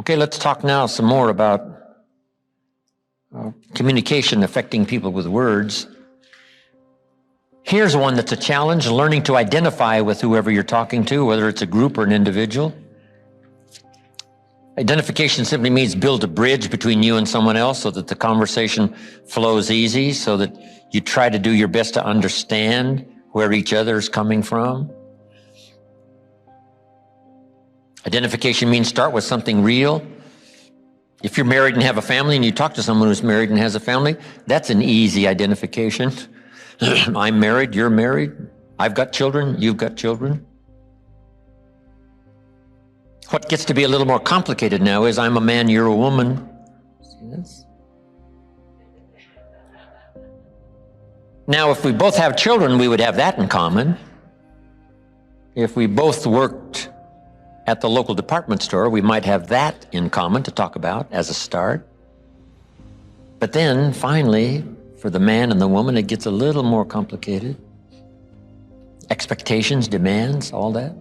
Okay, let's talk now some more about communication affecting people with words. Here's one that's a challenge, learning to identify with whoever you're talking to, whether it's a group or an individual. Identification simply means build a bridge between you and someone else so that the conversation flows easy, so that you try to do your best to understand where each other is coming from. Identification means start with something real. If you're married and have a family and you talk to someone who's married and has a family, that's an easy identification. I'm married, you're married, I've got children, you've got children. What gets to be a little more complicated now is I'm a man, you're a woman. See this? Now, if we both have children, we would have that in common. If we both worked at the local department store, we might have that in common to talk about as a start. But then, finally, for the man and the woman, it gets a little more complicated. Expectations, demands, all that.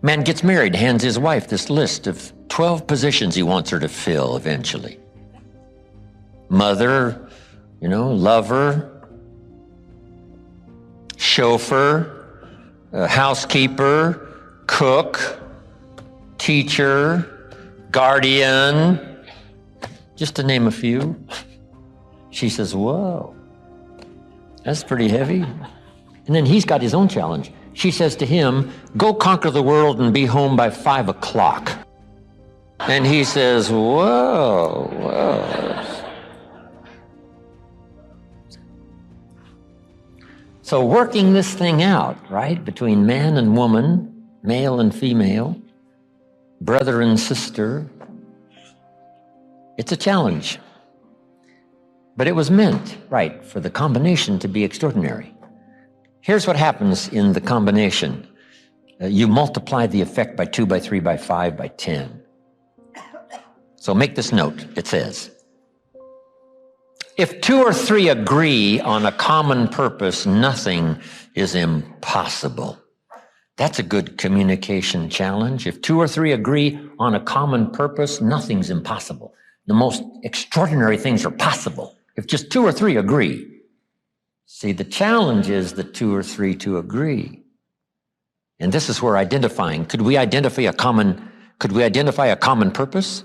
Man gets married, hands his wife this list of 12 positions he wants her to fill eventually. Mother, lover, chauffeur, housekeeper, cook, teacher, guardian, just to name a few. She says, whoa, that's pretty heavy. And then he's got his own challenge. She says to him, go conquer the world and be home by 5 o'clock. And he says, whoa. So working this thing out, right, between man and woman, male and female, brother and sister, it's a challenge. But it was meant, right, for the combination to be extraordinary. Here's what happens in the combination. You multiply the effect by 2, by 3, by 5, by 10. So make this note. It says, if 2 or 3 agree on a common purpose, nothing is impossible. That's a good communication challenge. If 2 or 3 agree on a common purpose, nothing's impossible. The most extraordinary things are possible if just 2 or 3 agree. See, the challenge is the 2 or 3 to agree. And this is where identifying, could we identify a common purpose?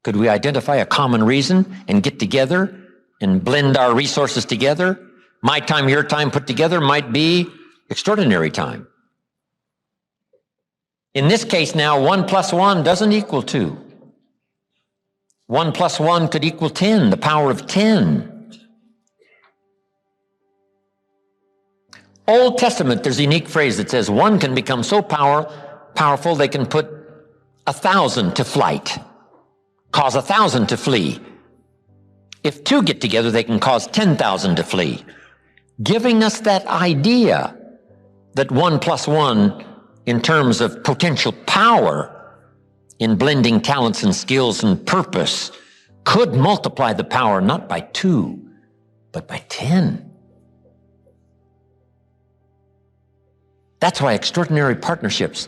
Could we identify a common reason and get together and blend our resources together? My time, your time put together might be extraordinary time. In this case now, 1 plus 1 doesn't equal 2. 1 plus 1 could equal 10, the power of 10. Old Testament, there's a unique phrase that says 1 can become so powerful they can put 1,000 to flight, cause 1,000 to flee. If 2 get together, they can cause 10,000 to flee, giving us that idea that 1 plus 1 in terms of potential power in blending talents and skills and purpose could multiply the power not by 2, but by 10. That's why extraordinary partnerships,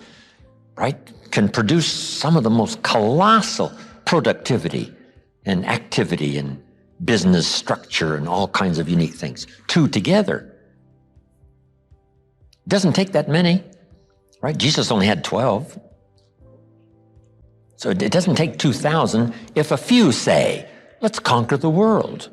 right, can produce some of the most colossal productivity and activity and business structure and all kinds of unique things. 2 together. Doesn't take that many, right? Jesus only had 12. So it doesn't take 2,000. If a few say, let's conquer the world.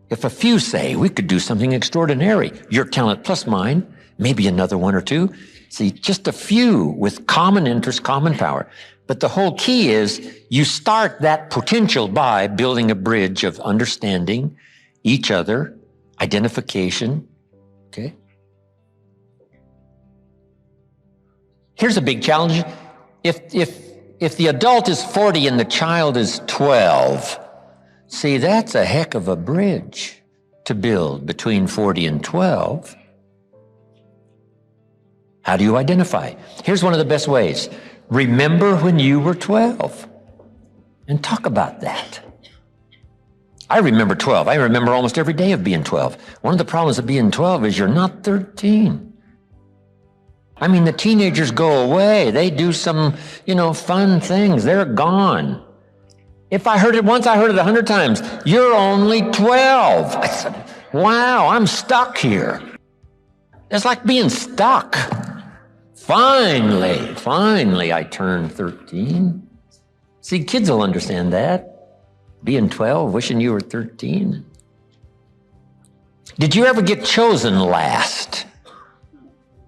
If a few say, we could do something extraordinary, your talent plus mine, maybe another 1 or 2. See, just a few with common interest, common power. But the whole key is you start that potential by building a bridge of understanding each other, identification, okay? Here's a big challenge. If the adult is 40 and the child is 12, see, that's a heck of a bridge to build between 40 and 12. How do you identify? Here's one of the best ways. Remember when you were 12 and talk about that. I remember 12. I remember almost every day of being 12. One of the problems of being 12 is you're not 13. I mean, the teenagers go away. They do some, fun things. They're gone. If I heard it once, I heard it 100 times. You're only 12. I said, wow, I'm stuck here. It's like being stuck. Finally, I turned 13. See, kids will understand that. Being 12, wishing you were 13. Did you ever get chosen last?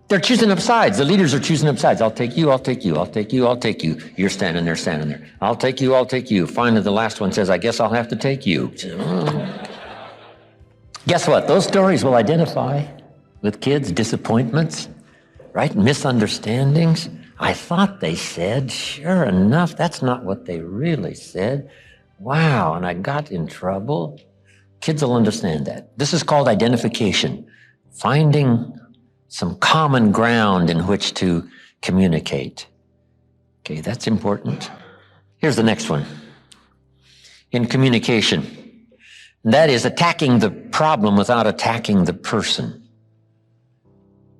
They're choosing up sides. The leaders are choosing up sides. I'll take you, I'll take you, I'll take you, I'll take you. You're standing there. I'll take you, I'll take you. Finally, the last one says, I guess I'll have to take you. Guess what? Those stories will identify with kids, disappointments, right? Misunderstandings. I thought they said, sure enough, that's not what they really said. Wow, and I got in trouble. Kids will understand that. This is called identification. Finding some common ground in which to communicate. Okay, that's important. Here's the next one. In communication, that is attacking the problem without attacking the person.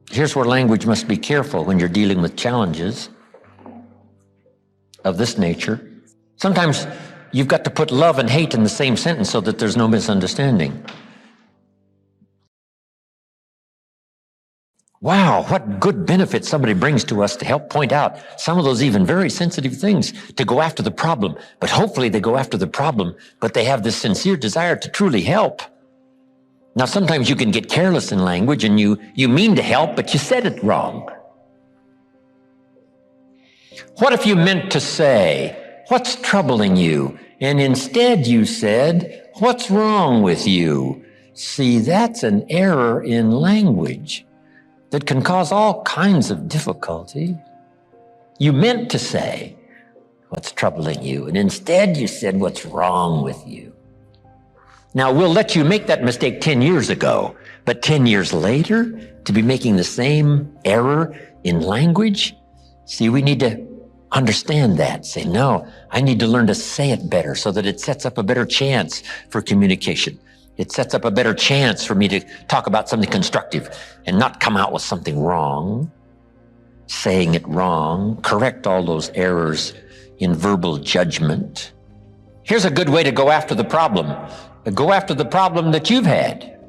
Here's where language must be careful when you're dealing with challenges of this nature. Sometimes you've got to put love and hate in the same sentence so that there's no misunderstanding. Wow, what good benefit somebody brings to us to help point out some of those even very sensitive things, to go after the problem. But hopefully they go after the problem, but they have this sincere desire to truly help. Now, sometimes you can get careless in language and you mean to help, but you said it wrong. What if you meant to say, what's troubling you? And instead you said, what's wrong with you? See, that's an error in language that can cause all kinds of difficulty. You meant to say, what's troubling you? And instead you said, what's wrong with you? Now, we'll let you make that mistake 10 years ago, but 10 years later, to be making the same error in language? See, we need to understand that. Say, no, I need to learn to say it better so that it sets up a better chance for communication. It sets up a better chance for me to talk about something constructive and not come out with something wrong, saying it wrong, correct all those errors in verbal judgment. Here's a good way to go after the problem. Go after the problem that you've had.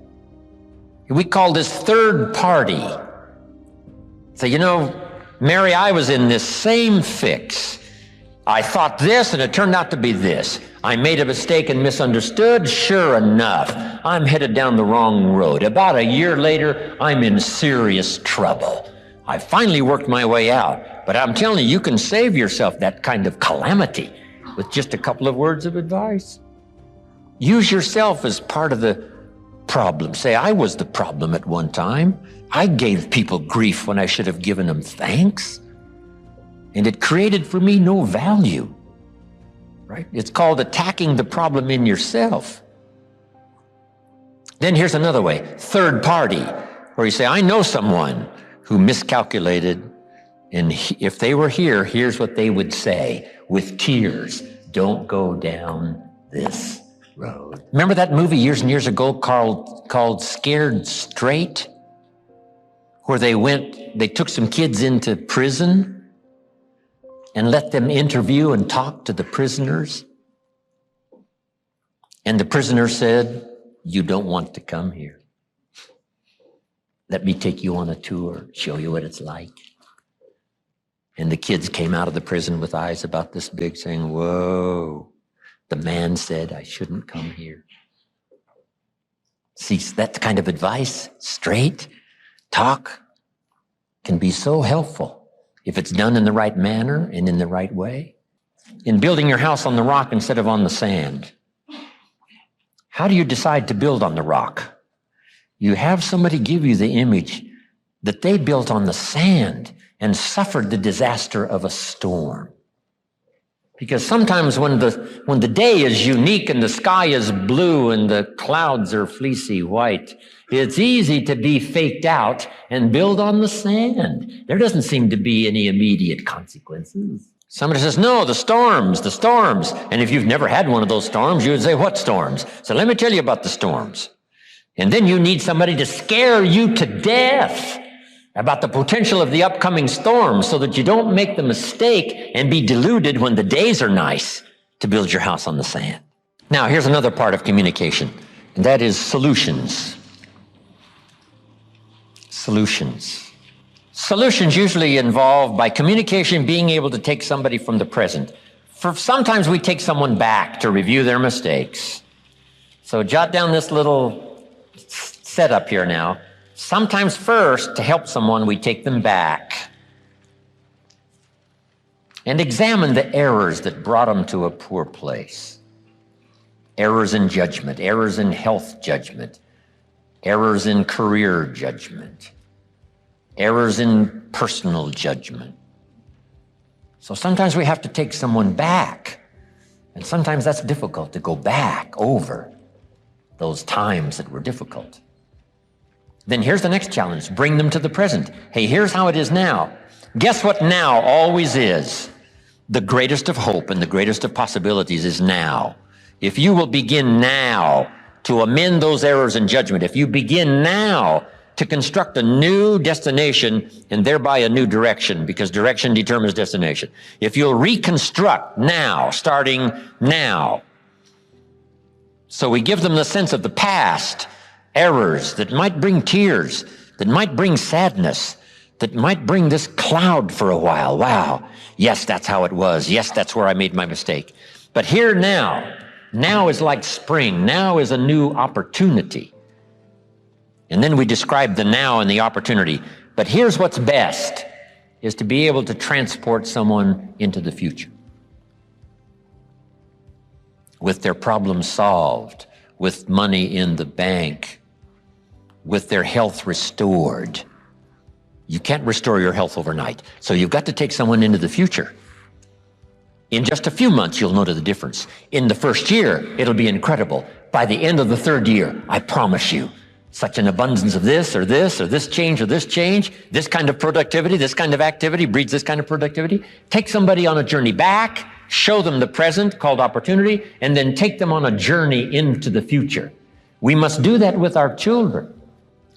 We call this third party. Say, Mary, I was in this same fix. I thought this and it turned out to be this. I made a mistake and misunderstood. Sure enough, I'm headed down the wrong road. About a year later, I'm in serious trouble. I finally worked my way out, but I'm telling you, you can save yourself that kind of calamity with just a couple of words of advice. Use yourself as part of the problem. Say, I was the problem at one time. I gave people grief when I should have given them thanks. And it created for me no value, right? It's called attacking the problem in yourself. Then here's another way, third party, where you say, I know someone who miscalculated, and if they were here, here's what they would say with tears: don't go down this road. Remember that movie years and years ago called Scared Straight, where they took some kids into prison and let them interview and talk to the prisoners. And the prisoner said, you don't want to come here. Let me take you on a tour, show you what it's like. And the kids came out of the prison with eyes about this big saying, whoa, the man said I shouldn't come here. See, that kind of advice, straight talk, can be so helpful if it's done in the right manner and in the right way. In building your house on the rock instead of on the sand, how do you decide to build on the rock? You have somebody give you the image that they built on the sand and suffered the disaster of a storm. Because sometimes when the day is unique and the sky is blue and the clouds are fleecy white, it's easy to be faked out and build on the sand. There doesn't seem to be any immediate consequences. Somebody says, no, the storms. And if you've never had one of those storms, you would say, what storms? So let me tell you about the storms. And then you need somebody to scare you to death. about the potential of the upcoming storm so that you don't make the mistake and be deluded when the days are nice to build your house on the sand. Now, here's another part of communication, and that is solutions. Solutions. Solutions usually involve, by communication, being able to take somebody from the present. Sometimes we take someone back to review their mistakes. So jot down this little setup here now. Sometimes first, to help someone, we take them back and examine the errors that brought them to a poor place. Errors in judgment, errors in health judgment, errors in career judgment, errors in personal judgment. So sometimes we have to take someone back, and sometimes that's difficult to go back over those times that were difficult. Then here's the next challenge, bring them to the present. Hey, here's how it is now. Guess what now always is? The greatest of hope and the greatest of possibilities is now. If you will begin now to amend those errors in judgment, if you begin now to construct a new destination and thereby a new direction, because direction determines destination. If you'll reconstruct now, starting now. So we give them the sense of the past, errors that might bring tears, that might bring sadness, that might bring this cloud for a while. Wow, yes, that's how it was. Yes, that's where I made my mistake. But here now is like spring. Now is a new opportunity. And then we describe the now and the opportunity. But here's what's best, is to be able to transport someone into the future. With their problems solved, with money in the bank, with their health restored. You can't restore your health overnight. So you've got to take someone into the future. In just a few months, you'll notice the difference. In the first year, it'll be incredible. By the end of the third year, I promise you, such an abundance of this or this or this change or this change, this kind of productivity, this kind of activity breeds this kind of productivity. Take somebody on a journey back, show them the present called opportunity, and then take them on a journey into the future. We must do that with our children.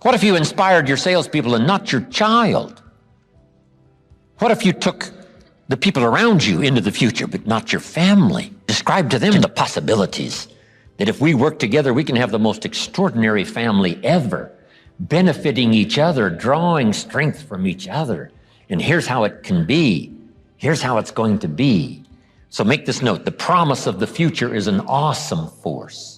What if you inspired your salespeople and not your child? What if you took the people around you into the future, but not your family? Describe to them the possibilities that if we work together, we can have the most extraordinary family ever, benefiting each other, drawing strength from each other. And here's how it can be. Here's how it's going to be. So make this note. The promise of the future is an awesome force.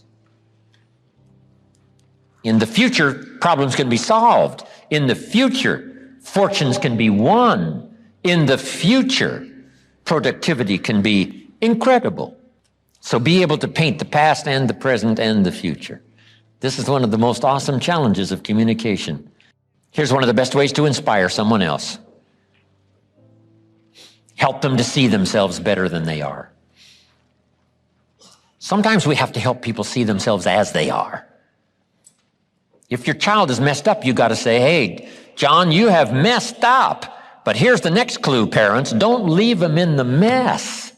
In the future, problems can be solved. In the future, fortunes can be won. In the future, productivity can be incredible. So be able to paint the past and the present and the future. This is one of the most awesome challenges of communication. Here's one of the best ways to inspire someone else. Help them to see themselves better than they are. Sometimes we have to help people see themselves as they are. If your child is messed up, you got to say, hey, John, you have messed up. But here's the next clue, parents. Don't leave them in the mess.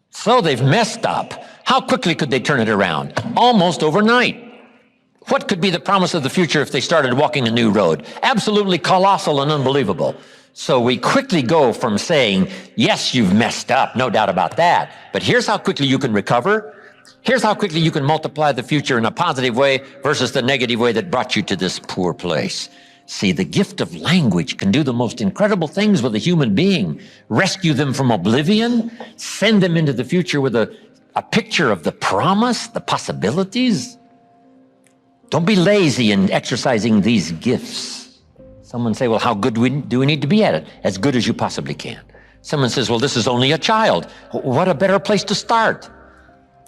So they've messed up. How quickly could they turn it around? Almost overnight. What could be the promise of the future if they started walking a new road? Absolutely colossal and unbelievable. So we quickly go from saying, yes, you've messed up, no doubt about that, but here's how quickly you can recover. Here's how quickly you can multiply the future in a positive way versus the negative way that brought you to this poor place. See, the gift of language can do the most incredible things with a human being. Rescue them from oblivion, send them into the future with a picture of the promise, the possibilities. Don't be lazy in exercising these gifts. Someone say, well, how good do we need to be at it? As good as you possibly can. Someone says, well, this is only a child. What a better place to start.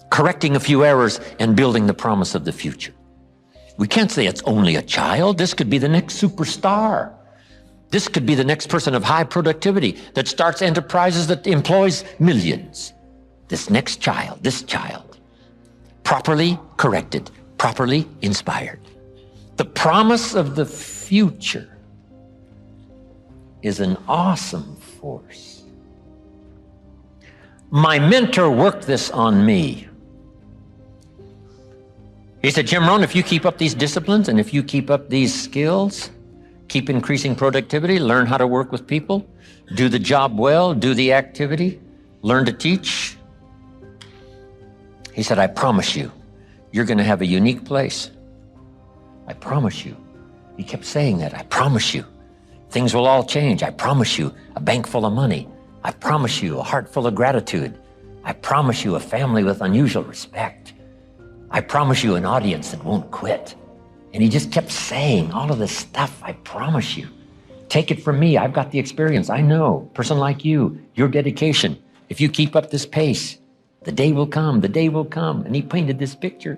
Correcting a few errors and building the promise of the future. We can't say it's only a child. This could be the next superstar. This could be the next person of high productivity that starts enterprises that employs millions. This next child, this child, properly corrected, properly inspired. The promise of the future is an awesome force. My mentor worked this on me. He said, Jim Rohn, if you keep up these disciplines and if you keep up these skills, keep increasing productivity, learn how to work with people, do the job well, do the activity, learn to teach. He said, I promise you, you're going to have a unique place. I promise you. He kept saying that. I promise you. Things will all change. I promise you. A bank full of money. I promise you. A heart full of gratitude. I promise you. A family with unusual respect. I promise you. An audience that won't quit. And he just kept saying all of this stuff. I promise you. Take it from me. I've got the experience. I know. Person like you, your dedication. If you keep up this pace, the day will come. The day will come. And he painted this picture.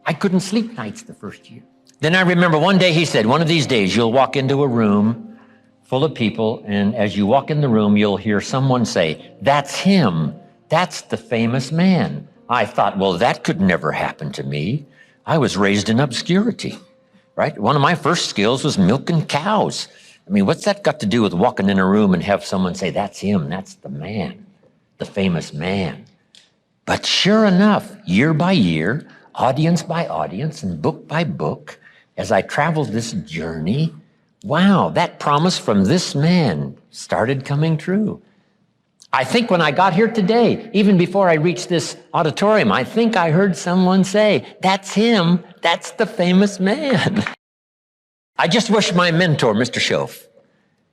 I couldn't sleep nights the first year. Then I remember one day he said, one of these days you'll walk into a room full of people, and as you walk in the room, you'll hear someone say, that's him. That's the famous man. I thought, well, that could never happen to me. I was raised in obscurity, right? One of my first skills was milking cows. I mean, what's that got to do with walking in a room and have someone say, that's him, that's the man, the famous man? But sure enough, year by year, audience by audience, and book by book, as I traveled this journey, wow, that promise from this man started coming true. I think when I got here today, even before I reached this auditorium, I think I heard someone say, that's him, that's the famous man. I just wish my mentor, Mr. Schoaf,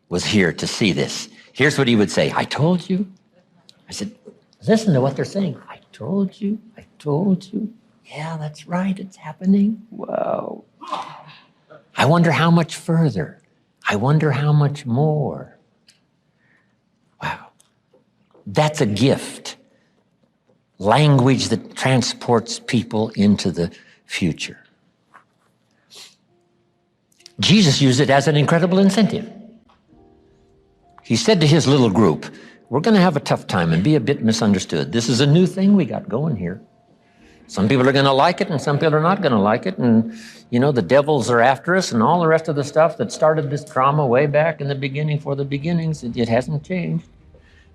was here to see this. Here's what he would say. I told you. I said, listen to what they're saying. I told you. I told you. Yeah, that's right. It's happening. Wow. I wonder how much further. I wonder how much more. Wow. That's a gift. Language that transports people into the future. Jesus used it as an incredible incentive. He said to his little group, we're going to have a tough time and be a bit misunderstood. This is a new thing we got going here. Some people are going to like it and some people are not going to like it. And, you know, the devils are after us and all the rest of the stuff that started this drama way back in the beginning for the beginnings. It hasn't changed.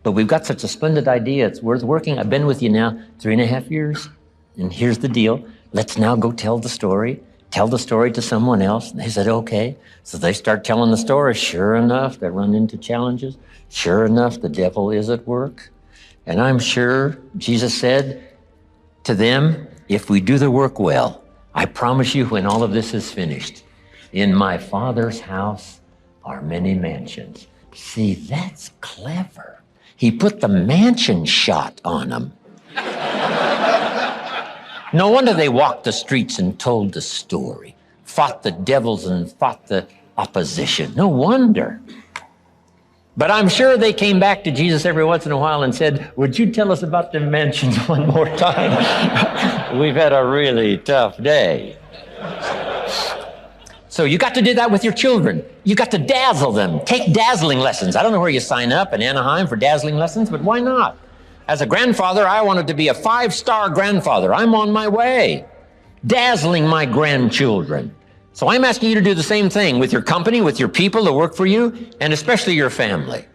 But we've got such a splendid idea. It's worth working. I've been with you now 3.5 years. And here's the deal. Let's now go tell the story. Tell the story to someone else. And they said, okay. So they start telling the story. Sure enough, they run into challenges. Sure enough, the devil is at work. And I'm sure Jesus said to them, if we do the work well, I promise you when all of this is finished, in my Father's house are many mansions. See, that's clever. He put the mansion shot on them. No wonder they walked the streets and told the story, fought the devils and fought the opposition. No wonder. But I'm sure they came back to Jesus every once in a while and said, would you tell us about the mansions one more time? We've had a really tough day. So you got to do that with your children. You got to dazzle them. Take dazzling lessons. I don't know where you sign up in Anaheim for dazzling lessons, but why not? As a grandfather, I wanted to be a 5-star grandfather. I'm on my way, dazzling my grandchildren. So I'm asking you to do the same thing with your company, with your people that work for you, and especially your family,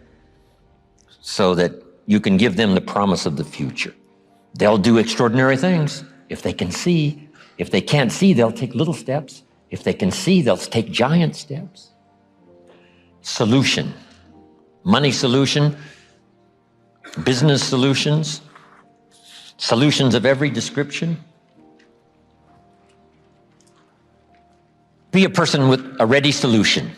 so that you can give them the promise of the future. They'll do extraordinary things if they can see. If they can't see, they'll take little steps. If they can see, they'll take giant steps. Solution. Money solution. Business solutions. Solutions of every description. Be a person with a ready solution.